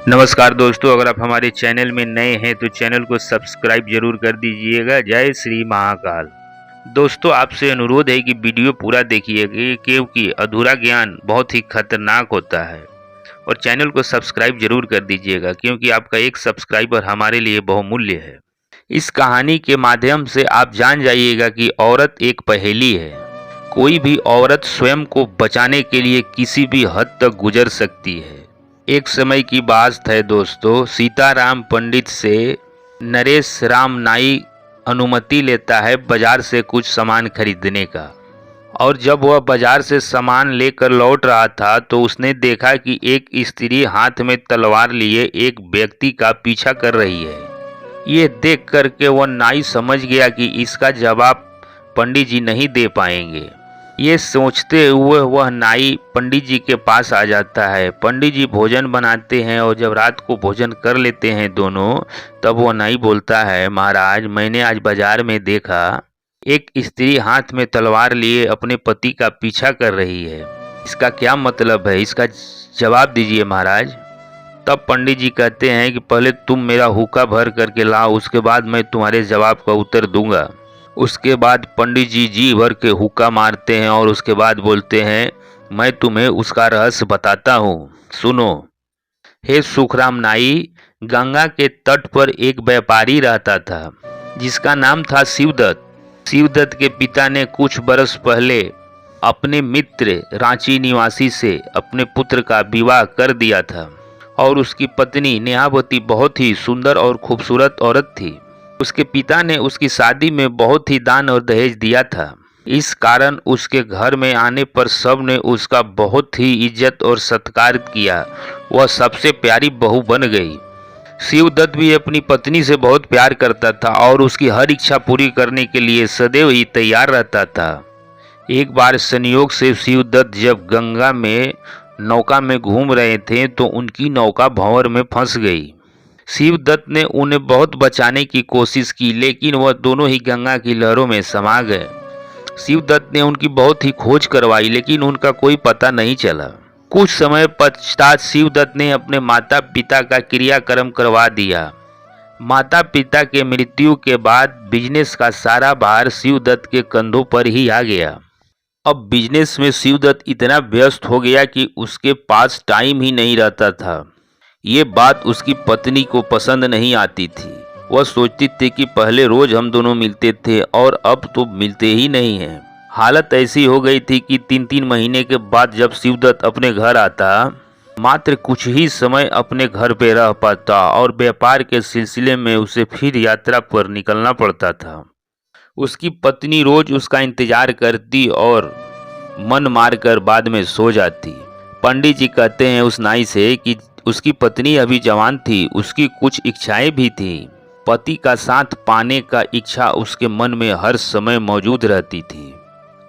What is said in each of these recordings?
नमस्कार दोस्तों, अगर आप हमारे चैनल में नए हैं तो चैनल को सब्सक्राइब जरूर कर दीजिएगा। जय श्री महाकाल। दोस्तों, आपसे अनुरोध है कि वीडियो पूरा देखिएगा क्योंकि अधूरा ज्ञान बहुत ही खतरनाक होता है। और चैनल को सब्सक्राइब जरूर कर दीजिएगा क्योंकि आपका एक सब्सक्राइबर हमारे लिए बहुमूल्य है। इस कहानी के माध्यम से आप जान जाइएगा कि औरत एक पहेली है। कोई भी औरत स्वयं को बचाने के लिए किसी भी हद तक गुजर सकती है। एक समय की बात है दोस्तों, सीताराम पंडित से नरेश राम नाई अनुमति लेता है बाजार से कुछ सामान खरीदने का। और जब वह बाजार से सामान लेकर लौट रहा था तो उसने देखा कि एक स्त्री हाथ में तलवार लिए एक व्यक्ति का पीछा कर रही है। ये देख करके वह नाई समझ गया कि इसका जवाब पंडित जी नहीं दे पाएंगे। ये सोचते हुए वह नाई पंडित जी के पास आ जाता है। पंडित जी भोजन बनाते हैं और जब रात को भोजन कर लेते हैं दोनों, तब वह नाई बोलता है, महाराज मैंने आज बाजार में देखा एक स्त्री हाथ में तलवार लिए अपने पति का पीछा कर रही है। इसका क्या मतलब है? इसका जवाब दीजिए महाराज। तब पंडित जी कहते हैं कि पहले तुम मेरा हुक्का भर करके लाओ, उसके बाद मैं तुम्हारे जवाब का उत्तर दूंगा। उसके बाद पंडित जी जी भर के हुक्का मारते हैं और उसके बाद बोलते हैं, मैं तुम्हें उसका रहस्य बताता हूँ, सुनो। हे सुखराम नाई, गंगा के तट पर एक व्यापारी रहता था जिसका नाम था शिवदत्त। शिवदत्त के पिता ने कुछ बरस पहले अपने मित्र रांची निवासी से अपने पुत्र का विवाह कर दिया था और उसकी पत्नी नेहावती बहुत ही सुंदर और खूबसूरत औरत थी। उसके पिता ने उसकी शादी में बहुत ही दान और दहेज दिया था। इस कारण उसके घर में आने पर सब ने उसका बहुत ही इज्जत और सत्कार किया। वह सबसे प्यारी बहू बन गई। शिवदत्त भी अपनी पत्नी से बहुत प्यार करता था और उसकी हर इच्छा पूरी करने के लिए सदैव ही तैयार रहता था। एक बार संयोग से शिवदत्त जब गंगा में नौका में घूम रहे थे तो उनकी नौका भंवर में फंस गई। शिवदत्त ने उन्हें बहुत बचाने की कोशिश की लेकिन वह दोनों ही गंगा की लहरों में समा गए। शिवदत्त ने उनकी बहुत ही खोज करवाई लेकिन उनका कोई पता नहीं चला। कुछ समय पश्चात शिवदत्त ने अपने माता पिता का क्रियाक्रम करवा दिया। माता पिता के मृत्यु के बाद बिजनेस का सारा भार शिवदत्त के कंधों पर ही आ गया। अब बिजनेस में शिवदत्त इतना व्यस्त हो गया कि उसके पास टाइम ही नहीं रहता था। ये बात उसकी पत्नी को पसंद नहीं आती थी। वह सोचती थी कि पहले रोज हम दोनों मिलते थे और अब तो मिलते ही नहीं हैं। हालत ऐसी हो गई थी कि 3-3 महीने के बाद जब शिवदत्त अपने घर आता, मात्र कुछ ही समय अपने घर पे रह पाता और व्यापार के सिलसिले में उसे फिर यात्रा पर निकलना पड़ता था। उसकी पत्नी रोज उसका इंतजार करती और मन मारकर बाद में सो जाती। पंडित जी कहते हैं उस नाई से कि उसकी पत्नी अभी जवान थी, उसकी कुछ इच्छाएं भी थी। पति का साथ पाने का इच्छा उसके मन में हर समय मौजूद रहती थी।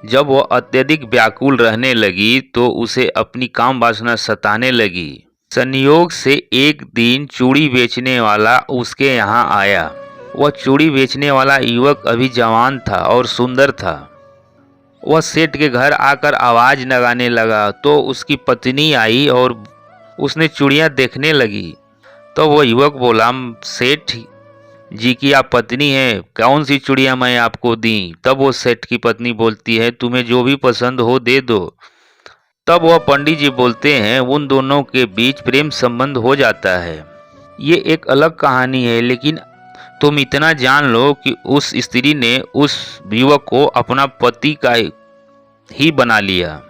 जब वह अत्यधिक व्याकुल रहने लगी तो उसे अपनी काम वासना सताने लगी। संयोग से एक दिन चूड़ी बेचने वाला उसके यहाँ आया। वह चूड़ी बेचने वाला युवक अभी जवान था और सुंदर था। वह सेठ के घर आकर आवाज लगाने लगा तो उसकी पत्नी आई और उसने चूड़ियाँ देखने लगी। तो वह युवक बोला, सेठ जी की आप पत्नी हैं, कौन सी चूड़ियाँ मैं आपको दी? तब वो सेठ की पत्नी बोलती है, तुम्हें जो भी पसंद हो दे दो। तब वह पंडित जी बोलते हैं, उन दोनों के बीच प्रेम संबंध हो जाता है। ये एक अलग कहानी है लेकिन तुम इतना जान लो कि उस स्त्री ने उस युवक को अपना पति का ही बना लिया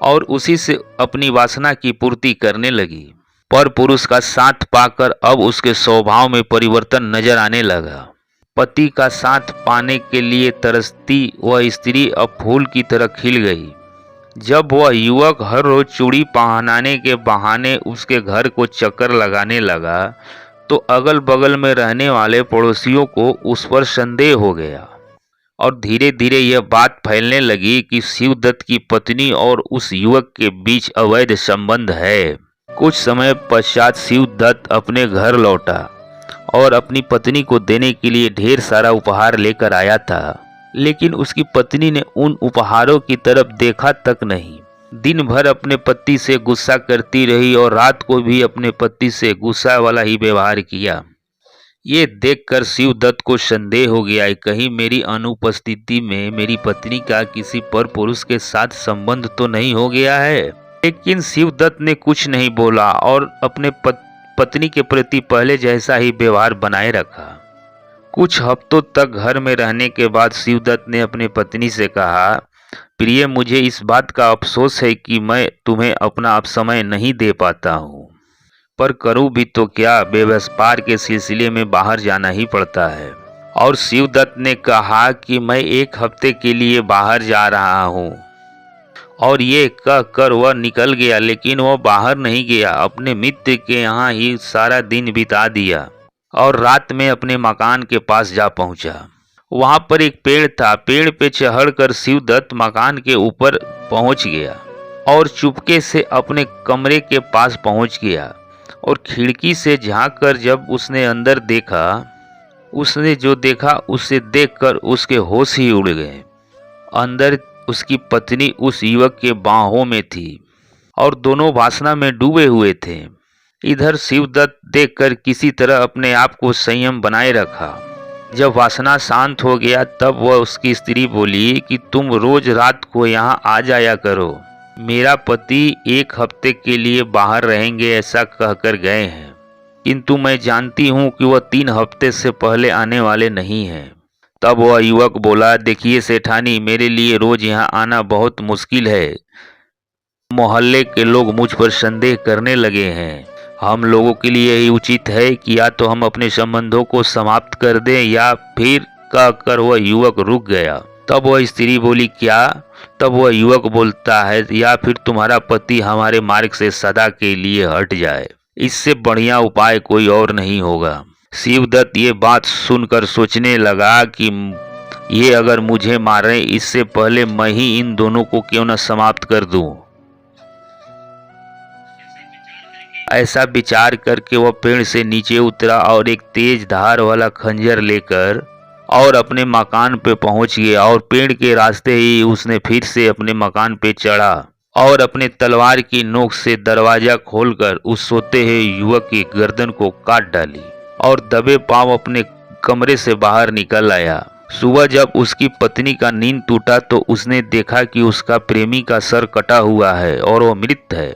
और उसी से अपनी वासना की पूर्ति करने लगी। पर पुरुष का साथ पाकर अब उसके स्वभाव में परिवर्तन नजर आने लगा। पति का साथ पाने के लिए तरसती वह स्त्री अब फूल की तरह खिल गई। जब वह युवक हर रोज चूड़ी पहनाने के बहाने उसके घर को चक्कर लगाने लगा तो अगल बगल में रहने वाले पड़ोसियों को उस पर संदेह हो गया और धीरे धीरे यह बात फैलने लगी कि शिवदत्त की पत्नी और उस युवक के बीच अवैध संबंध है। कुछ समय पश्चात शिवदत्त अपने घर लौटा और अपनी पत्नी को देने के लिए ढेर सारा उपहार लेकर आया था, लेकिन उसकी पत्नी ने उन उपहारों की तरफ देखा तक नहीं। दिन भर अपने पति से गुस्सा करती रही और रात को भी अपने पति से गुस्सा वाला ही व्यवहार किया। ये देखकर शिवदत्त को संदेह हो गया कि कहीं मेरी अनुपस्थिति में मेरी पत्नी का किसी पर पुरुष के साथ संबंध तो नहीं हो गया है। लेकिन शिवदत्त ने कुछ नहीं बोला और अपने पत्नी के प्रति पहले जैसा ही व्यवहार बनाए रखा। कुछ हफ्तों तक घर में रहने के बाद शिवदत्त ने अपनी पत्नी से कहा, प्रिय, मुझे इस बात का अफसोस है कि मैं तुम्हें अपना अब समय नहीं दे पाता हूँ, पर करूँ भी तो क्या, व्यापार के सिलसिले में बाहर जाना ही पड़ता है। और शिवदत्त ने कहा कि मैं 1 हफ्ते के लिए बाहर जा रहा हूँ। और ये कहकर वह निकल गया, लेकिन वह बाहर नहीं गया, अपने मित्र के यहाँ ही सारा दिन बिता दिया और रात में अपने मकान के पास जा पहुंचा। वहां पर एक पेड़ था। पेड़ पे चढ़कर शिवदत्त मकान के ऊपर पहुंच गया और चुपके से अपने कमरे के पास पहुंच गया और खिड़की से झांककर जब उसने अंदर देखा, उसने जो देखा उसे देखकर उसके होश ही उड़ गए। अंदर उसकी पत्नी उस युवक के बाहों में थी और दोनों वासना में डूबे हुए थे। इधर शिवदत्त देखकर किसी तरह अपने आप को संयम बनाए रखा। जब वासना शांत हो गया तब वह उसकी स्त्री बोली कि तुम रोज रात को यहाँ आ जाया करो। मेरा पति 1 हफ्ते के लिए बाहर रहेंगे ऐसा कहकर गए हैं, किंतु मैं जानती हूँ कि वह 3 हफ्ते से पहले आने वाले नहीं हैं। तब वह युवक बोला, देखिए सेठानी, मेरे लिए रोज यहाँ आना बहुत मुश्किल है। मोहल्ले के लोग मुझ पर संदेह करने लगे हैं। हम लोगों के लिए यही उचित है कि या तो हम अपने संबंधों को समाप्त कर दें या फिर कहकर वह युवक रुक गया। तब वह स्त्री बोली, क्या? तब वह युवक बोलता है, या फिर तुम्हारा पति हमारे मार्ग से सदा के लिए हट जाए, इससे बढ़िया उपाय कोई और नहीं होगा। शिवदत्त ये बात सुनकर सोचने लगा कि ये अगर मुझे मारे इससे पहले मैं ही इन दोनों को क्यों न समाप्त कर दूं। ऐसा विचार करके वह पेड़ से नीचे उतरा और एक तेज धार वाला खंजर लेकर और अपने मकान पे पहुंच गया और पेड़ के रास्ते ही उसने फिर से अपने मकान पे चढ़ा और अपने तलवार की नोक से दरवाजा खोलकर उस सोते हुए युवक की गर्दन को काट डाली और दबे पांव अपने कमरे से बाहर निकल आया। सुबह जब उसकी पत्नी का नींद टूटा तो उसने देखा कि उसका प्रेमी का सर कटा हुआ है और वह मृत है।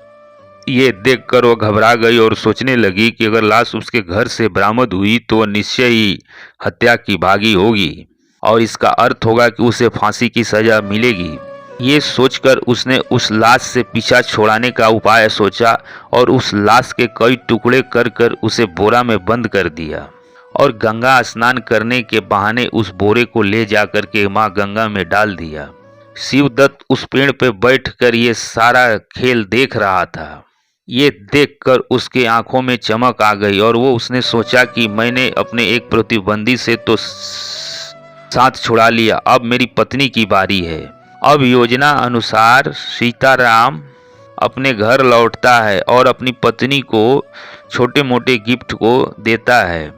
ये देखकर वह घबरा गई और सोचने लगी कि अगर लाश उसके घर से बरामद हुई तो वह निश्चय ही हत्या की भागी होगी और इसका अर्थ होगा कि उसे फांसी की सजा मिलेगी। ये सोचकर उसने उस लाश से पीछा छुड़ाने का उपाय सोचा और उस लाश के कई टुकड़े कर कर उसे बोरा में बंद कर दिया और गंगा स्नान करने के बहाने उस बोरे को ले जाकर के माँ गंगा में डाल दिया। शिवदत्त उस पेड़ पे बैठकर ये सारा खेल देख रहा था। ये देखकर उसके आंखों में चमक आ गई और उसने सोचा कि मैंने अपने एक प्रतिबंधी से तो साथ छुड़ा लिया, अब मेरी पत्नी की बारी है। अब योजना अनुसार सीताराम अपने घर लौटता है और अपनी पत्नी को छोटे मोटे गिफ्ट को देता है।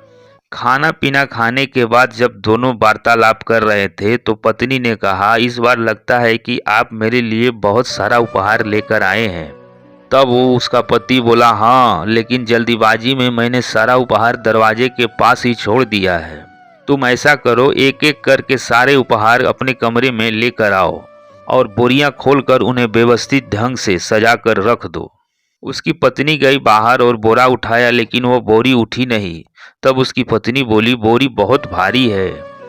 खाना पीना खाने के बाद जब दोनों वार्तालाप कर रहे थे तो पत्नी ने कहा, इस बार लगता है कि आप मेरे लिए बहुत सारा उपहार लेकर आए हैं। तब उसका पति बोला, हाँ, लेकिन जल्दीबाजी में मैंने सारा उपहार दरवाजे के पास ही छोड़ दिया है। तुम ऐसा करो, एक एक करके सारे उपहार अपने कमरे में लेकर आओ और बोरियां खोलकर उन्हें व्यवस्थित ढंग से सजा कर रख दो। उसकी पत्नी गई बाहर और बोरा उठाया, लेकिन वो बोरी उठी नहीं। तब उसकी पत्नी बोली, बोरी बहुत भारी है।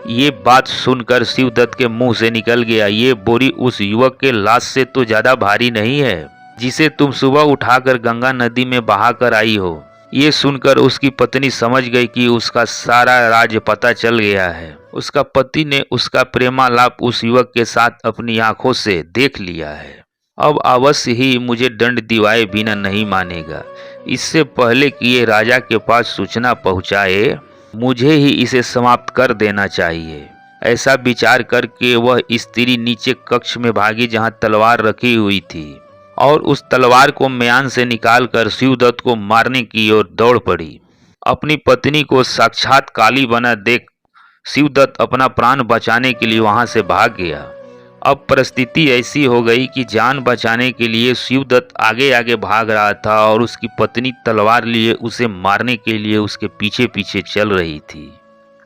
ये बात सुनकर शिवदत्त के मुंह से निकल गया, ये बोरी उस युवक के लाश से तो ज्यादा भारी नहीं है जिसे तुम सुबह उठाकर गंगा नदी में बहा कर आई हो। ये सुनकर उसकी पत्नी समझ गई कि उसका सारा राज पता चल गया है। उसका पति ने उसका प्रेमालाप उस युवक के साथ अपनी आंखों से देख लिया है। अब अवश्य ही मुझे दंड दिवाए बिना नहीं मानेगा। इससे पहले कि ये राजा के पास सूचना पहुंचाए, मुझे ही इसे समाप्त कर देना चाहिए। ऐसा विचार करके वह स्त्री नीचे कक्ष में भागी जहां तलवार रखी हुई थी और उस तलवार को म्यान से निकालकर शिवदत्त को मारने की ओर दौड़ पड़ी। अपनी पत्नी को साक्षात काली बना देख शिवदत्त अपना प्राण बचाने के लिए वहां से भाग गया। अब परिस्थिति ऐसी हो गई कि जान बचाने के लिए शिवदत्त आगे आगे भाग रहा था और उसकी पत्नी तलवार लिए उसे मारने के लिए उसके पीछे पीछे चल रही थी।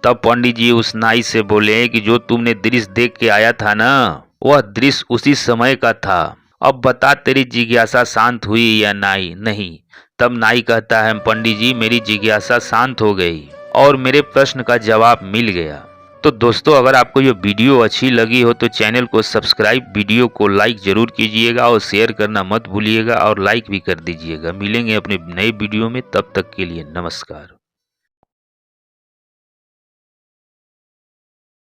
तब पंडित जी उस नाई से बोले कि जो तुमने दृश्य देख के आया था ना, वह दृश्य उसी समय का था। अब बता तेरी जिज्ञासा शांत हुई या नहीं। तब नाई कहता है, पंडित जी मेरी जिज्ञासा शांत हो गई और मेरे प्रश्न का जवाब मिल गया। तो दोस्तों, अगर आपको ये वीडियो अच्छी लगी हो तो चैनल को सब्सक्राइब, वीडियो को लाइक जरूर कीजिएगा और शेयर करना मत भूलिएगा और लाइक भी कर दीजिएगा। मिलेंगे अपने नए वीडियो में, तब तक के लिए नमस्कार।